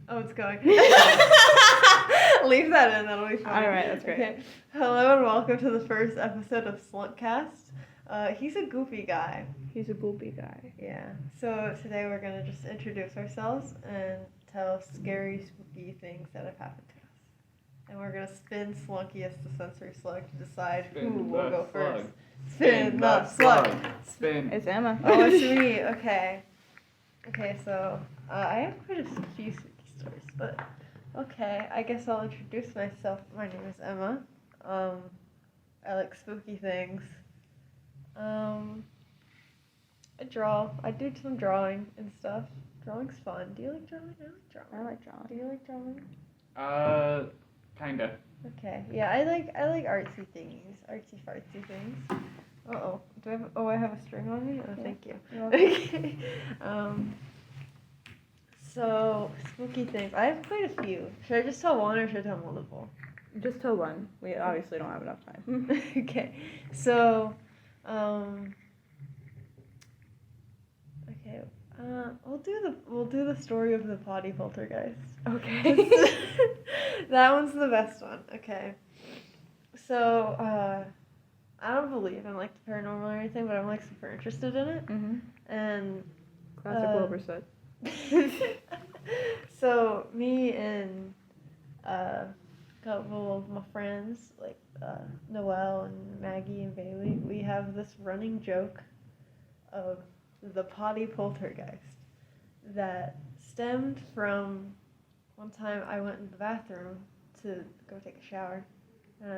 Oh, it's going. Leave that in, that'll be fun. Alright, that's great. Okay. Hello and welcome to the first episode of Slunkcast. He's a goofy guy. He's a goopy guy. Yeah. So today we're going to just introduce ourselves and tell scary, spooky things that have happened to us. And we're going to spin Slunkiest the Sensory Slug to decide who will go first. Spin the slug. Spin. It's Emma. Oh, it's me. Okay. Okay, so I have quite a few spooky stories, but okay, I guess I'll introduce myself. My name is Emma. I like spooky things. I draw. I do some drawing and stuff. Drawing's fun. Do you like drawing? I like drawing. I like drawing. Do you like drawing? Kinda. Okay. Yeah, I like artsy thingies, artsy fartsy things. Uh-oh. Do I have? Oh, I have a string on me. Oh, Yeah. thank you. You're welcome. Okay. So spooky things. I have quite a few. Should I just tell one or should I tell multiple? Just tell one. We obviously don't have enough time. Okay. So, okay. We'll do the story of the potty poltergeist. Okay. That one's the best one. Okay. So, I don't believe in like the paranormal or anything, but I'm like super interested in it. Mhm. And Classic Wilbur set. so me and a couple of my friends, like Noelle and Maggie and Bailey, we have this running joke of the potty poltergeist that stemmed from one time I went in the bathroom to go take a shower, and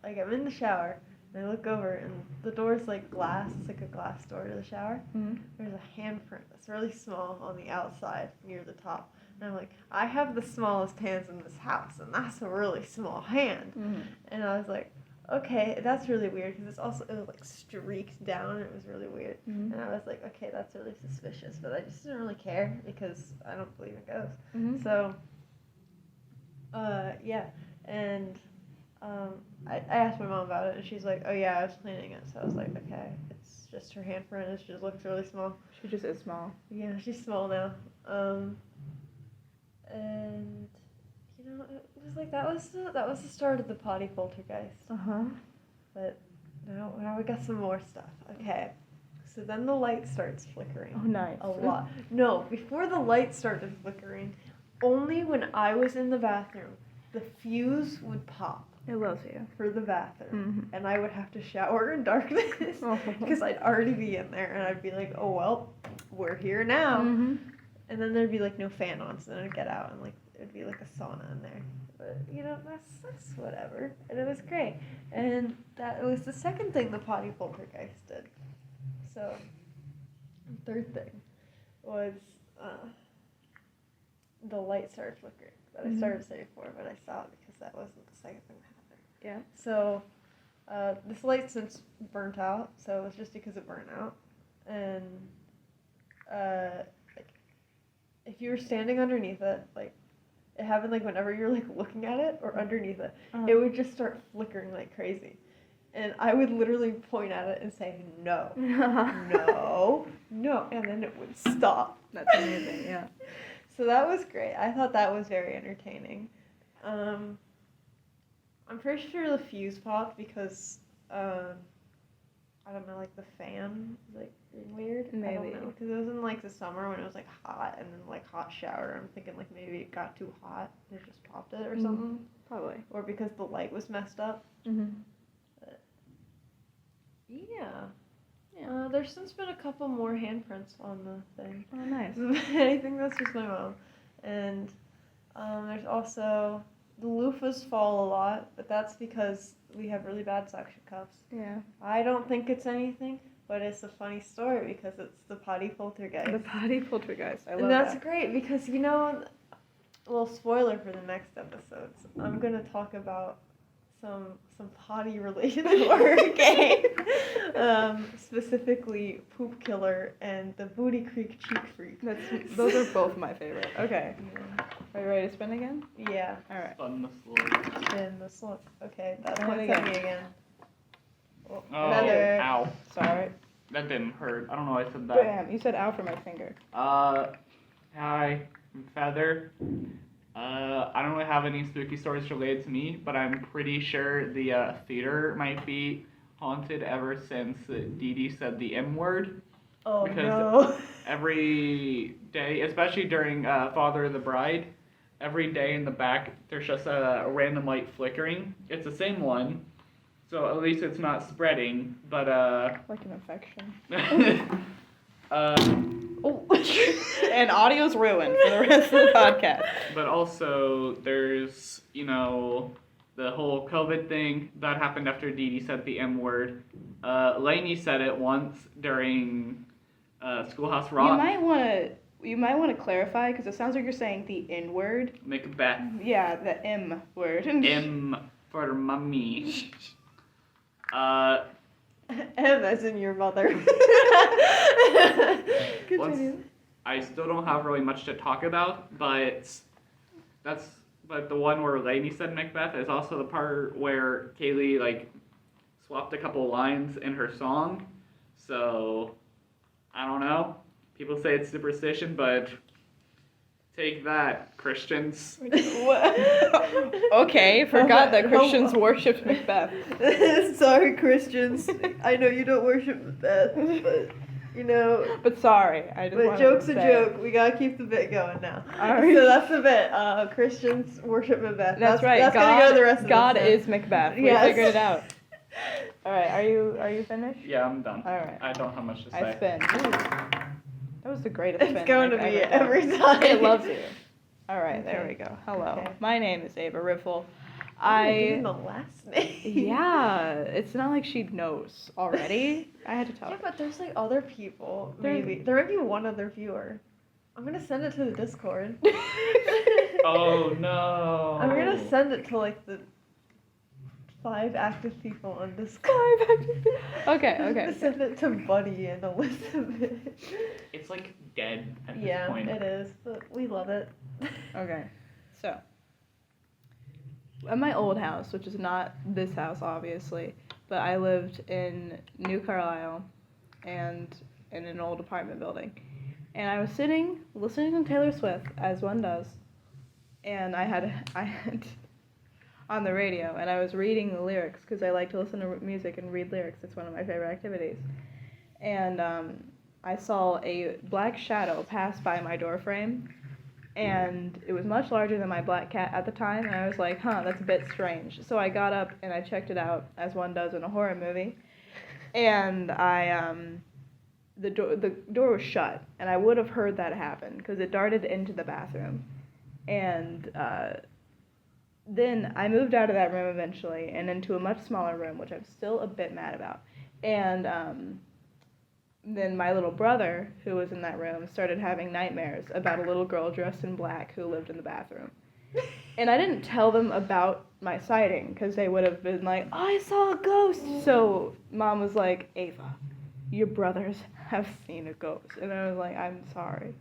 I'm in the shower, and I look over, and the door's like glass. It's like a glass door to the shower. Mhm. There's a handprint that's really small on the outside near the top. And I'm like, I have the smallest hands in this house, and that's a really small hand. Mhm. And I was like, okay, that's really weird, because it was like streaked down, and it was really weird. Mhm. And I was like, okay, that's really suspicious, but I just didn't really care, because I don't believe in ghosts. Mhm. So, yeah, and I asked my mom about it, and she's like, oh yeah, I was cleaning it. So I was like, okay, it's just her handprint, it just looks really small. She just is small. Yeah, she's small now. And you know, it was like that was the start of the potty poltergeist. Uh-huh. But now we got some more stuff. Okay, so then the light starts flickering. Oh, nice. A lot. No, before the light started flickering, only when I was in the bathroom, the fuse would pop It loves you. for the bathroom, Mhm. and I would have to shower in darkness Oh. because I'd already be in there, and I'd be like, oh well, we're here now. Mhm. And then there'd be like no fan on, so then I'd get out and like it'd be like a sauna in there. But you know, that's whatever. And it was great. And that was the second thing the potty poltergeist did. So third thing was the light started flickering that I started to say before, but I saw it because that wasn't the second thing that happened. Yeah. So this light since burnt out, so it was just because it burnt out. And like if you were standing underneath it, like it happened like whenever you're like looking at it or underneath it, it would just start flickering like crazy. And I would literally point at it and say, no, no, no, and then it would stop. That's amazing, yeah. So that was great. I thought that was very entertaining. I'm pretty sure the fuse popped because, I don't know, like the fan was like being weird. I Maybe. don't know, because it was in like the summer when it was like hot and then like hot shower. I'm thinking like maybe it got too hot and it just popped it or Mhm. something. Probably. Or because the light was messed up. Mhm. Yeah. Yeah. There's since been a couple more handprints on the thing. Oh, nice. I think that's just my mom. And there's also the loofahs fall a lot, but that's because we have really bad suction cups. Yeah. I don't think it's anything, but it's a funny story because it's the potty poltergeist. The potty poltergeist. I love And that's that. great because, you know, a little spoiler for the next episodes. I'm going to talk about some potty related horror game. Specifically Poop Killer and the Booty Creek Cheek Freak. Those are both my favorite. Okay. Are you ready to spin again? Yeah. Alright. Spun the slug. Spin the slug. Okay, that Spin it points at again. me again. Oh, Oh, another. ow. Sorry. That didn't hurt. I don't know why I said that. Bam. You said ow for my finger. Hi, I'm Feather. I don't really have any spooky stories related to me, but I'm pretty sure the theater might be haunted ever since Dee Dee said the M word. Oh Because no. every day, especially during Father of the Bride, every day in the back there's just a random light flickering. It's the same one, so at least it's not spreading. But Like an infection. Oh. And audio's ruined for the rest of the podcast. But also there's the whole COVID thing that happened after Dee Dee said the M word. Lainey said it once during Schoolhouse Rock. You might want to clarify because it sounds like you're saying the N word. Macbeth. Yeah, the M word. M for mummy. M as in your mother. Continue. I still don't have really much to talk about, but the one where Lainey said Macbeth is also the part where Kaylee swapped a couple lines in her song. So I don't know. People say it's superstition, but take that, Christians. Okay, forgot that Christians worshipped Macbeth. Sorry, Christians. I know you don't worship Macbeth, but But sorry, I just But wanted joke's to a say. joke. We gotta keep the bit going now. Alright. So that's the bit. Christians worship Macbeth. That's right. That's God, gonna go the rest of God this is Macbeth. We Yes. figured it out. All right, are you finished? Yeah, I'm done. All right. I don't have much to I say. spin. Ooh. That was the greatest spin. It's going to I've be ever done. every time. It loves you. All right, there Okay. we go. Hello. Okay. My name is Ava Riffle. Even the last name. Yeah, it's not like she knows already. I had to tell Yeah, her. but there's other people. There- Maybe there might be one other viewer. I'm gonna send it to the Discord. Oh no. I'm gonna send it to the 5 active people on Discord. Okay. Send it to Buddy and Elizabeth. It's dead at this Yeah, point. it is, but we love it. Okay, so at my old house, which is not this house obviously, but I lived in New Carlisle and in an old apartment building. And I was sitting listening to Taylor Swift, as one does, and I had on the radio, and I was reading the lyrics because I like to listen to music and read lyrics. It's one of my favorite activities. And I saw a black shadow pass by my door frame, and it was much larger than my black cat at the time, and I was like, that's a bit strange. So I got up and I checked it out, as one does in a horror movie, and the door was shut, and I would have heard that happen because it darted into the bathroom. And then I moved out of that room eventually and into a much smaller room, which I'm still a bit mad about. And then my little brother, who was in that room, started having nightmares about a little girl dressed in black who lived in the bathroom. And I didn't tell them about my sighting because they would have been like, I saw a ghost. So Mom was like, Ava, your brothers have seen a ghost. And I was like, I'm sorry.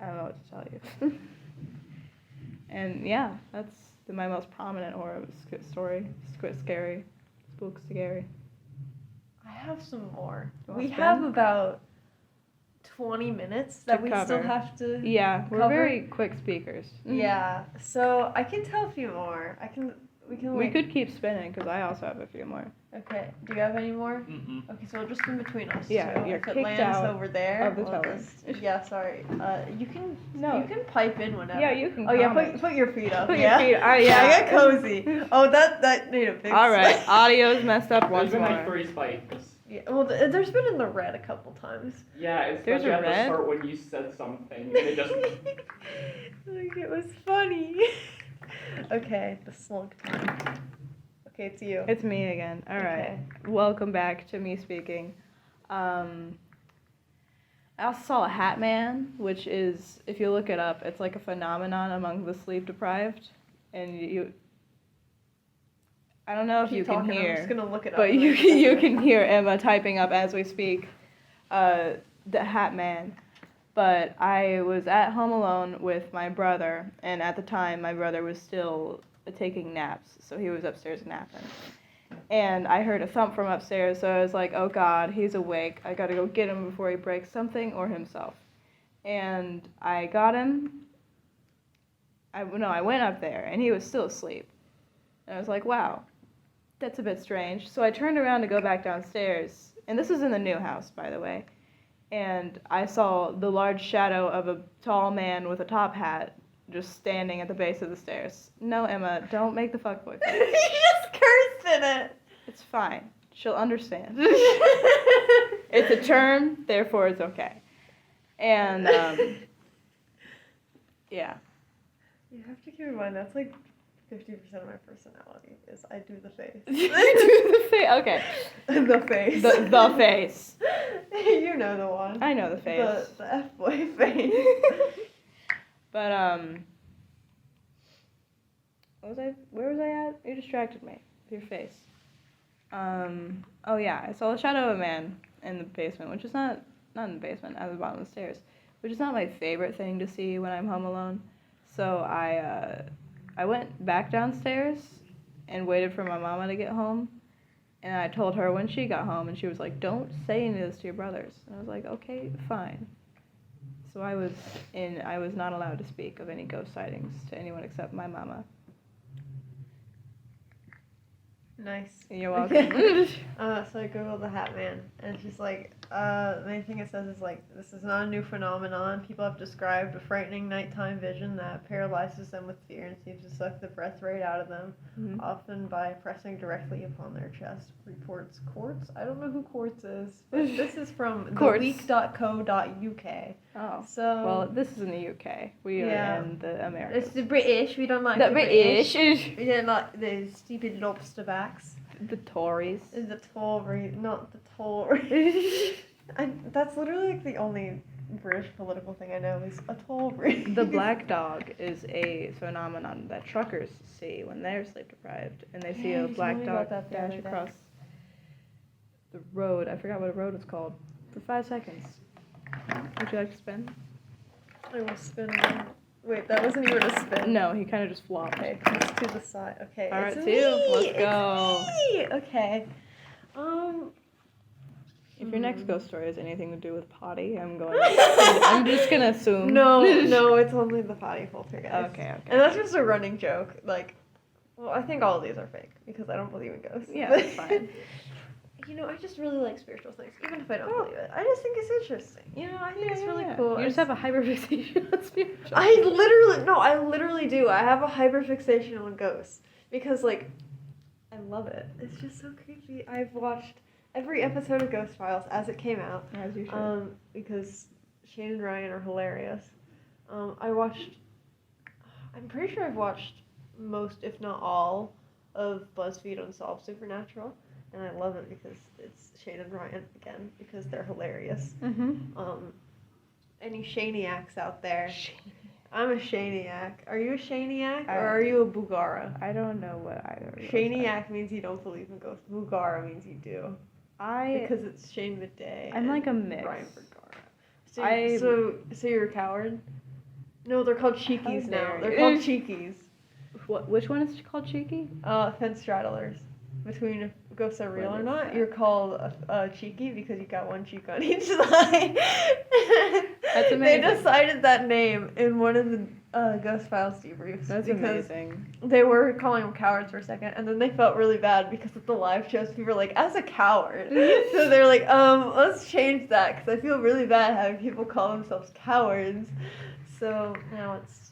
I don't know what to tell you. And yeah, that's my most prominent horror story. Scary. Spook scary. I have some more. You We want have some? about 20 minutes that we cover. still have to. Yeah, we're Cover? very quick speakers. Yeah. So I can tell a few more. We can. We could keep spinning because I also have a few more. Okay. Do you have any more? Mm-mm. Okay, so just in between us. Yeah, two. you're If it kicked lands out over there. of the we'll tower. Yeah. Sorry. You can. No. You can pipe in whenever. Yeah, you can Oh yeah. comment. Put your feet up. Put yeah. your feet. Yeah. I Yeah. got cozy. Oh, that made a big. All right, spike. audio's messed up There's once been more. 3 spikes. Yeah. Well, there's been in the red a couple times. Yeah, it's There's especially a at red? the start when you said something and it just Like it was funny. Okay, the slunk time. Okay, it's you. It's me again. All right. Welcome back to me speaking. I also saw a Hat Man, which is, if you look it up, it's like a phenomenon among the sleep deprived, and I don't know if Keep you talking, can I'm just hear, gonna look it up. but you can hear Emma typing up as we speak. The Hat Man. But I was at home alone with my brother, and at the time my brother was still taking naps, so he was upstairs napping. And I heard a thump from upstairs, so I was like, oh God, he's awake. I gotta go get him before he breaks something or himself. And I got him. I went up there, and he was still asleep. And I was like, wow, that's a bit strange. So I turned around to go back downstairs, and this was in the new house, by the way. And I saw the large shadow of a tall man with a top hat just standing at the base of the stairs. No, Emma, don't make the fuckboy face. You just cursed in it. It's fine. She'll understand. It's a term, therefore it's okay. And, yeah. You have to keep in mind that's like 50% of my personality is I do the face. Do the face. Okay. The face. The face. You know the one. I know the face. The F-boy face. But, where was I at? You distracted me with your face. Oh yeah, I saw the shadow of a man in the basement, which is not in the basement, at the bottom of the stairs, which is not my favorite thing to see when I'm home alone. So I went back downstairs and waited for my mama to get home, and I told her when she got home, and she was like, "Don't say any of this to your brothers." And I was like, "Okay, fine." So I was not allowed to speak of any ghost sightings to anyone except my mama. Nice. You're welcome. So I googled the Hat Man, and it's just like, the main thing it says is like, this is not a new phenomenon. People have described a frightening nighttime vision that paralyzes them with fear and seems to suck the breath right out of them, Mhm. often by pressing directly upon their chest. Reports Quartz. I don't know who Quartz is, but this is from Quartz. theweek.co.uk. Oh. So Well, this is in the UK. We Yeah. are in the Americas. it's the British. We don't like The the British. British. We don't like the stupid lobster backs. The Tories. The Tory, not the Tory. That's literally like the only British political thing I know is a Tory. The black dog is a phenomenon that truckers see when they're sleep deprived, and they see Yeah, a you told black me dog about that the dash other day. across the road. I forgot what a road is called. For 5 seconds. Would you like to spin? I will spin. Wait, that wasn't even a spin. No, he kind of just flopped. Okay, it's to the side. Okay. All right, it's two. me! Let's It's go. me! Okay. If your next ghost story has anything to do with potty, I'm just gonna assume. No, it's only the potty filter, guys. Okay. And that's just a running joke. Like, well, I think all of these are fake because I don't believe in ghosts. Yeah, that's fine. I just really like spiritual things, even if I don't believe it. I just think it's interesting. I think it's really cool. You just have a hyperfixation on spiritual. I literally do. I have a hyperfixation on ghosts because, like, I love it. It's just so creepy. I've watched every episode of Ghost Files as it came out. As you should. Because Shane and Ryan are hilarious. I'm pretty sure I've watched most, if not all, of BuzzFeed Unsolved Supernatural. And I love it because it's Shane and Ryan again, because they're hilarious. Any Shaniacs out there? I'm a Shaniac. Are you a Shaniac or are you a Bugara? I don't know what either of those are. Shaniac means you don't believe in ghosts. Bugara means you do. Because it's Shane Midday. I'm like a mix. Ryan Vergara. So you're a coward? No, they're called cheekies now. dare They're you. called cheekies. Which one is called cheeky? Fence straddlers. Between if ghosts are real What or is not, that? you're called cheeky because you got one cheek on each side. That's amazing. They decided that name in one of the Ghost Files debriefs. That's because amazing. they were calling them cowards for a second, and then they felt really bad because of the live shows. People were like, as a coward. So they're like, let's change that because I feel really bad having people call themselves cowards. So now it's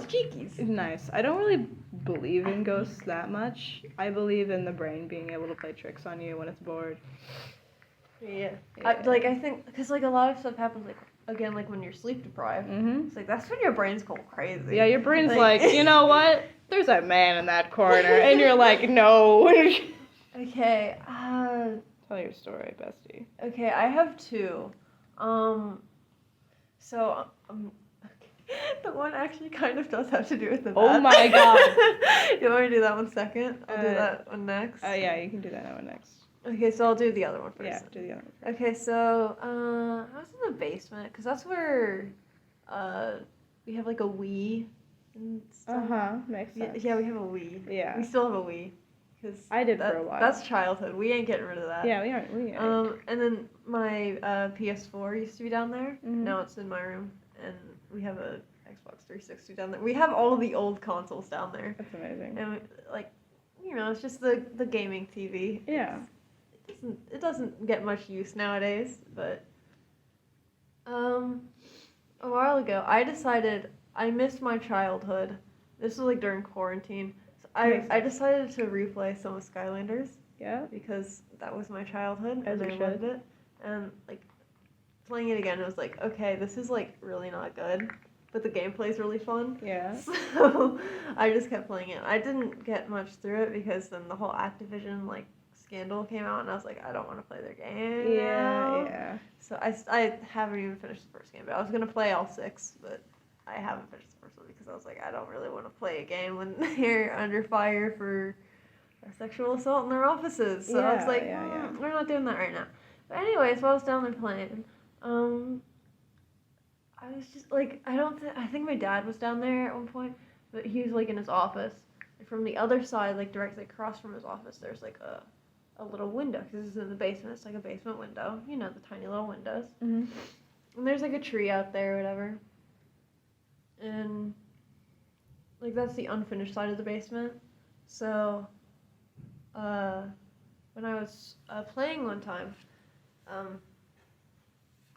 cheekies. Nice. I don't really believe in ghosts that much. I believe in the brain being able to play tricks on you when it's bored. Yeah. Yeah. I think, because, like, a lot of stuff happens, like, again, like, when you're sleep deprived. Mm-hmm. It's like, that's when your brain's going crazy. Yeah, your brain's like, you know what? There's a man in that corner, and you're like, no. Okay, Tell your story, bestie. okay, I have two. So, the one actually kind of does have to do with the Oh bath. my God. You want me to do that one second? I'll do Uh, that one next. Oh yeah, you can do that one next. Okay, so I'll do the other one first. Yeah, do the other one. Okay, so I was in the basement because that's where we have like a Wii and stuff. Makes Yeah, sense. yeah, we have a Wii. Yeah. We still have a Wii because I did for a while. That's childhood. We ain't getting rid of that. Yeah, we are. And then my PS4 used to be down there. Mhm. Now it's in my room, and we have a Xbox 360 down there. We have all of the old consoles down there, That's amazing. and like, it's just the gaming TV. Yeah. It doesn't get much use nowadays, but a while ago I decided I missed my childhood. This was like during quarantine. So I decided to replay some of Skylanders Yeah. because that was my childhood As and you I loved it. And like playing it again, it was like, okay, this is like really not good, but the gameplay's really fun. Yeah. So I just kept playing it. I didn't get much through it because then the whole Activision like scandal came out, and I was like, I don't want to play their game. now. Yeah. So I haven't even finished the first game, but I was gonna play all 6, but I haven't finished the first one because I was like, I don't really want to play a game when they're under fire for a sexual assault in their offices. So I was Yeah, like, yeah. we're not doing that right now. But anyways, while I was down there playing, I was just like, I think my dad was down there at one point, but he was like in his office. And from the other side, like directly across from his office, there's like a little window because it's in the basement. It's like a basement window, the tiny little windows. Mhm. And there's like a tree out there, or whatever. And like that's the unfinished side of the basement. So, when I was playing one time,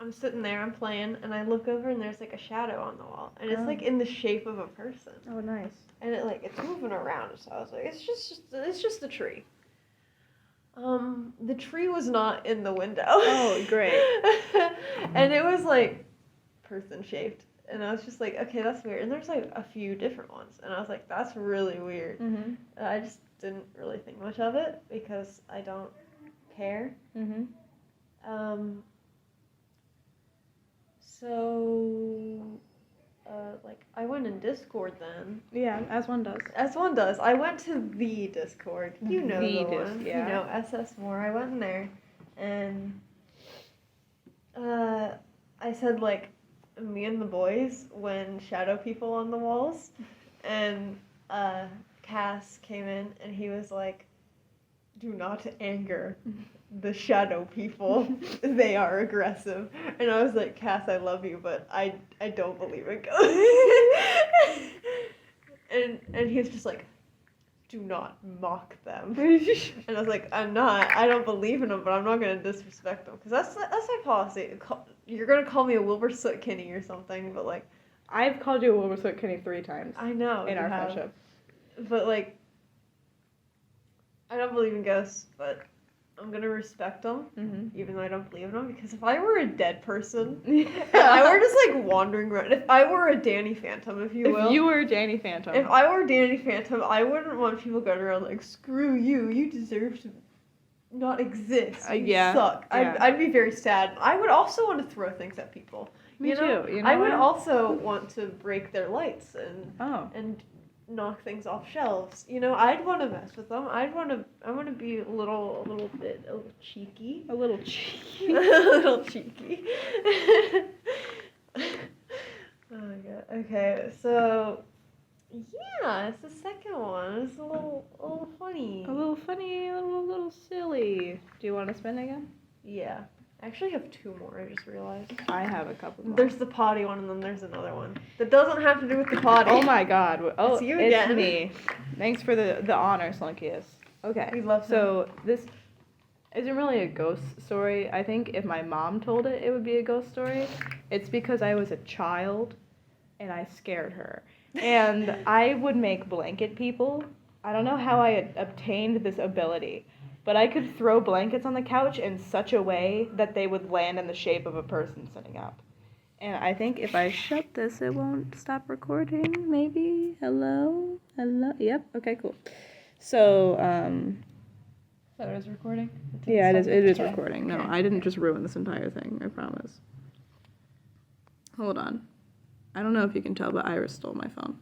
I'm sitting there, I'm playing, and I look over and there's like a shadow on the wall, and it's Oh. like in the shape of a person, Oh, nice. and it's moving around. So I was like, it's just the tree. The tree was not in the window. Oh, great. And it was like person shaped, and I was just like, okay, that's weird. And there's like a few different ones, and I was like, that's really weird. Mhm. And I just didn't really think much of it because I don't care. Mhm. So, like, I went in Discord then. Yeah, as one does. As one does. I went to the Discord. You know The the Dis- one. yeah. You know, SS More. I went in there, and I said, like, me and the boys when shadow people on the walls, and Cass came in, and he was like, do not anger the shadow people. They are aggressive. And I was like, Cass, I love you, but I don't believe in ghosts. and he was just like, do not mock them. And I was like, I don't believe in them, but I'm not going to disrespect them. Because that's my policy. You're going to call me a Wilbur Soot Kinney or something, but like, I've called you a Wilbur Soot Kinney 3 times I know. in you our have. friendship. But like, I don't believe in ghosts, but I'm gonna respect them, Mhm. even though I don't believe in them. Because if I were a dead person, and I were just like wandering around, if I were a Danny Phantom, if you will, If you were Danny Phantom. if I were Danny Phantom, I wouldn't want people going around like, screw you, you deserve to not exist. You Yeah, suck. yeah. I'd be very sad. I would also want to throw things at people. Me you know? too. You know I would what? also want to break their lights Oh. and knock things off shelves. I'd want to mess with them. I want to be a little cheeky. A little cheeky. A little cheeky. Oh my god. Okay, so yeah, it's the second one. It's a little funny. A little funny, a little silly. Do you want to spin again? Yeah. I actually have 2 more, I just realized. I have a couple more. There's the potty one, and then there's another one that doesn't have to do with the potty. Oh my god. Oh, It's you it's again. me. Thanks for the honor, Slunkius. Okay. We love So this isn't really a ghost story. I think if my mom told it, it would be a ghost story. It's because I was a child and I scared her. And I would make blanket people. I don't know how I had obtained this ability, but I could throw blankets on the couch in such a way that they would land in the shape of a person sitting up. And I think if I shut this, it won't stop recording, maybe? Hello? Hello? Yep, okay, cool. So, So it is recording? yeah, it is Okay. recording. No, Okay. I didn't just ruin this entire thing, I promise. Hold on. I don't know if you can tell, but Iris stole my phone.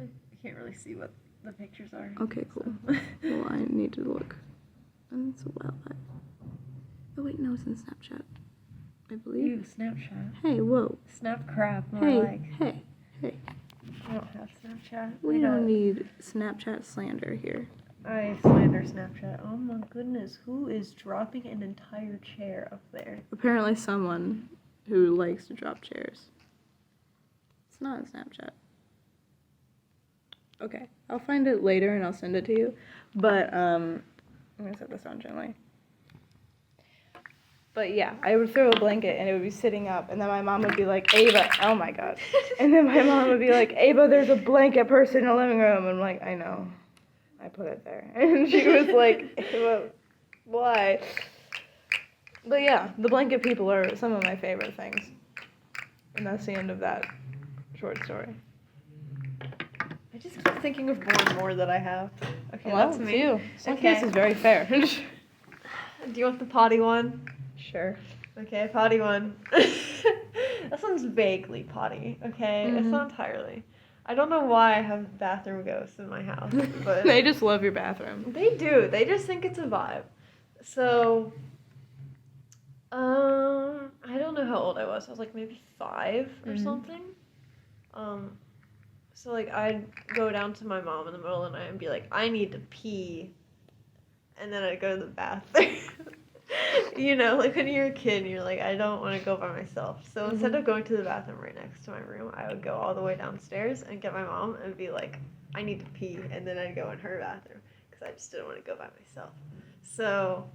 I can't really see what the pictures are. Okay, cool. so. Well, I need to look. And it's a while back. Oh, wait, no, it's in Snapchat. I believe. Ew, Snapchat. Hey, whoa. Snap crap, more Hey, like. hey. I don't have Snapchat. We I don't need Snapchat slander here. I slander Snapchat. Oh my goodness, who is dropping an entire chair up there? Apparently someone who likes to drop chairs. It's not Snapchat. Okay, I'll find it later and I'll send it to you. But I'm gonna set this on gently. But yeah, I would throw a blanket and it would be sitting up, and then my mom would be like, Ava, oh my god. And then my mom would be like, Ava, there's a blanket person in the living room. And I'm like, I know. I put it there. And she was like, Ava, why? But yeah, the blanket people are some of my favorite things. And that's the end of that short story. I just keep thinking of more and more that I have. Okay, Well, that's it's me. you. Some Okay. case is very fair. Do you want the potty one? Sure. Okay, potty one. That sounds vaguely potty, okay? It's Mhm. not entirely. I don't know why I have bathroom ghosts in my house, but They just love your bathroom. they do. They just think it's a vibe. So, I don't know how old I was. I was like maybe 5 or Mhm. something. So like I'd go down to my mom in the middle of the night and be like, I need to pee, and then I'd go to the bathroom. You know, like when you're a kid and you're like, I don't want to go by myself. So instead Mhm. of going to the bathroom right next to my room, I would go all the way downstairs and get my mom and be like, I need to pee, and then I'd go in her bathroom because I just didn't want to go by myself. So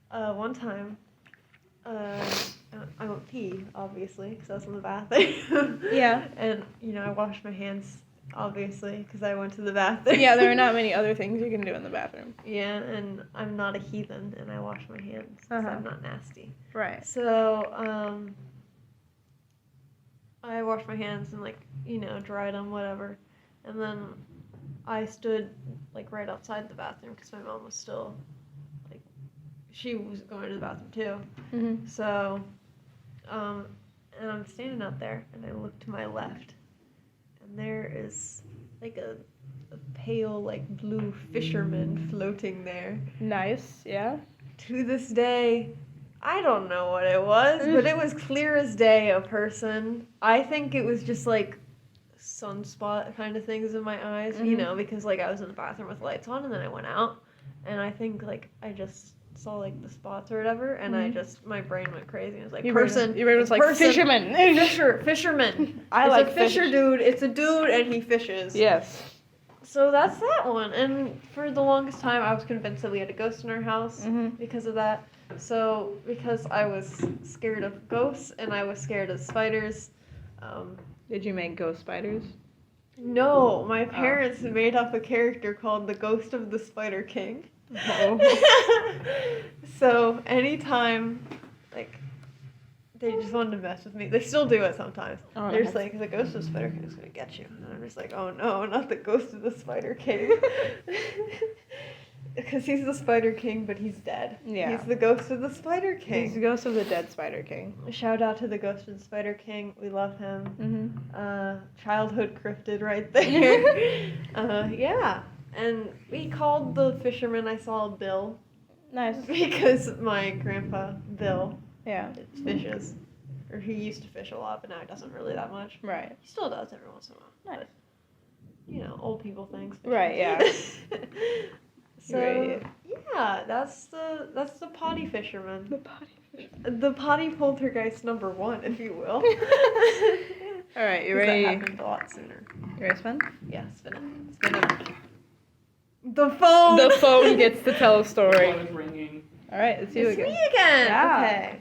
one time, I went pee, obviously, because I was in the bathroom. Yeah. And, you know, I washed my hands, obviously, because I went to the bathroom. Yeah, there are not many other things you can do in the bathroom. Yeah, and I'm not a heathen, and I wash my hands, because Uh-huh. I'm not nasty. Right. So, I washed my hands and, like, you know, dried them, whatever. And then I stood, like, right outside the bathroom, because my mom was still, like, she was going to the bathroom, too. Mhm. So, and I'm standing out there, and I look to my left, and there is like a pale, like blue fisherman floating there. Nice. Yeah. To this day, I don't know what it was, but it was clear as day a person. I think it was just like sunspot kind of things in my eyes, you Mhm. know, because like I was in the bathroom with lights on, and then I went out, and I think like I just saw like the spots or whatever, and I Mhm. just my brain went crazy. It was like Your person. brain was like person, fisherman. fisherman. I It's like a fisher fish. dude. It's a dude, and he fishes. Yes. So that's that one. And for the longest time, I was convinced that we had a ghost in our house Mhm. because of that. So because I was scared of ghosts and I was scared of spiders. Did you make ghost spiders? No, my parents made up a character called the Ghost of the Spider King. Oh. So anytime, like, they just wanted to mess with me. They still do it sometimes. Oh, They're just nice. like, the Ghost of the Spider King is gonna get you. And I'm just like, oh no, not the Ghost of the Spider King. Because he's the Spider King, but he's dead. Yeah. He's the Ghost of the Spider He's the King. ghost of the dead Spider King. Shout out to the Ghost of the Spider King. We love him. Mhm. Childhood cryptid right there. Yeah. And we called the fisherman I saw Bill Nice. because my grandpa, Bill, Yeah. fishes. Or he used to fish a lot, but now he doesn't really that much. Right. He still does every once in a while. Nice. But, you know, old people things. Right, yeah. So, Right. yeah, that's the potty fisherman. The potty fish. The potty poltergeist number 1, if you will. All right, you 'Cause ready? That happened a lot sooner. You ready to spin? Yeah, spin it. Spin it. The phone! The phone gets to tell a The story. phone is ringing. All right, it's you It's again. me again! Yeah.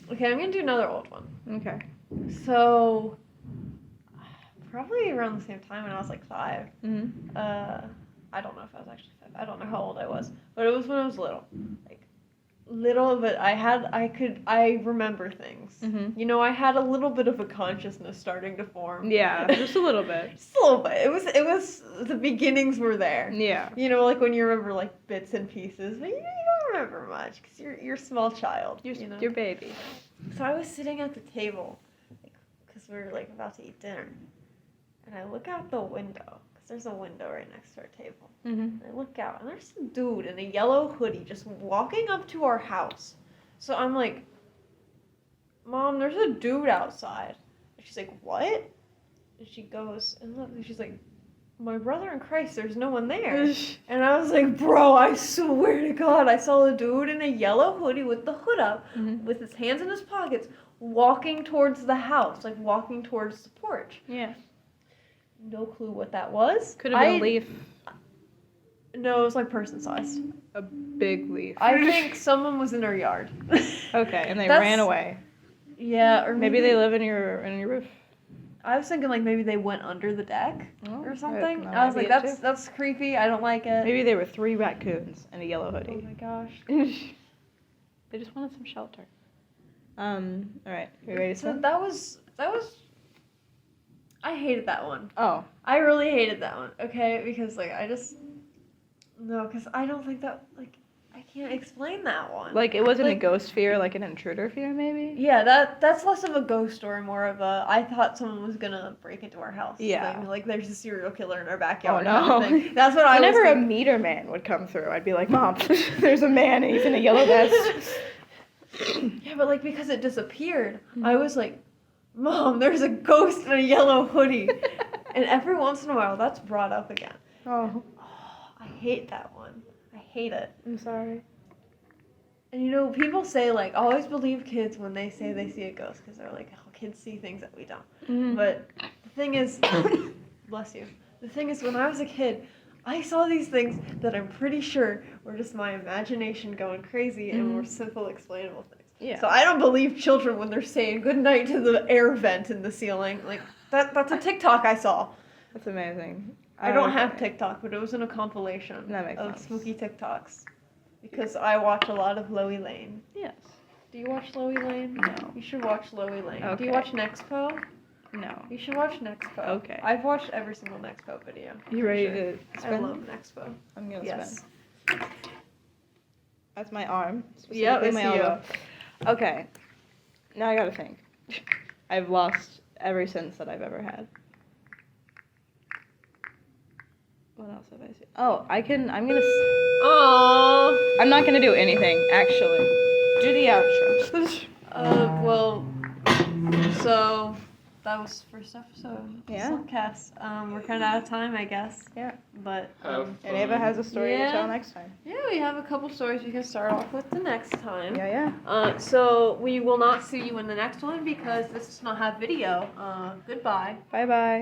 Okay. Okay, I'm gonna do another old one. Okay. So, probably around the same time when I was like 5. Mhm. I don't know if I was actually 5. I don't know how old I was, but it was when I was little. Like, little, but I remember things. Mhm. You know, I had a little bit of a consciousness starting to form. Yeah, just a little bit. Just a little bit. It was, the beginnings were there. Yeah. You know, like when you remember like bits and pieces, but you don't remember much because you're a small child. You're, you know? your baby. So I was sitting at the table, because we were like about to eat dinner, and I look out the window because there's a window right next to our table. Mhm. And I look out, and there's some dude in a yellow hoodie just walking up to our house. So I'm like, Mom, there's a dude outside. And she's like, what? And she goes and look, and she's like, my brother in Christ, there's no one there. And I was like, bro, I swear to God, I saw a dude in a yellow hoodie with the hood up, Mhm. with his hands in his pockets, walking towards the house, like walking towards the porch. Yeah. No clue what that was. Could have been a I- leaf. No, it was like person sized. A big leaf. I think someone was in our yard. Okay, and they That's- ran away. Yeah, or Maybe they live in your roof. I was thinking like maybe they went under the deck Oh, or something. that I was might like, be it that's creepy. I don't like it. Maybe they were 3 raccoons in a yellow Oh hoodie. my gosh. They just wanted some shelter. All right. You ready to So swim? that was. I hated that one. Oh, I really hated that one. Okay, because like because I don't think that like I can't explain that one. like it wasn't Like- a ghost fear, like an intruder fear, maybe. Yeah, that's less of a ghost story, more of a I thought someone was gonna break into our house. Yeah. Like there's a serial killer in our backyard. Oh, kind of no. thing. That's what I was Whenever a thinking. meter man would come through, I'd be like, Mom, there's a man and he's in a yellow vest. Yeah, but like because it disappeared, I was like, Mom, there's a ghost in a yellow hoodie. And every once in a while that's brought up again. Oh, Oh, I hate that one. I hate it. I'm sorry. And you know, people say like always believe kids when they say they see a ghost because they're like, oh, kids see things that we don't. Mhm. But the thing is, bless you. The thing is, when I was a kid, I saw these things that I'm pretty sure were just my imagination going crazy and were simple, explainable things. Yeah. So I don't believe children when they're saying good night to the air vent in the ceiling. Like that's a TikTok I saw. That's amazing. I don't Okay. have TikTok, but it was in a compilation That makes of sense. spooky TikToks. Because I watch a lot of Loey Lane. Yes. Do you watch Loey Lane? No. You should watch Loey Lane. Do Okay. you watch Nexpo? No. You should watch Nexpo. Okay. I've watched every single Nexpo video. You for ready sure. to I spin? love Nexpo. I'm gonna Yes. spin. That's my arm. Yep, specifically I my see you. elbow. Okay. Now I gotta think. I've lost every sense that I've ever had. What else have I seen? Oh, I'm gonna. Oh. I'm not gonna do anything, actually. Do the outro. Well, so that was first episode. Yeah. Podcast. We're kind of out of time, I guess. Yeah. But Have And Ava has a story Yeah. to tell next time. yeah, we have a couple stories we can start off with the next time. Yeah, yeah. So we will not see you in the next one because this does not have video. Goodbye. Bye bye.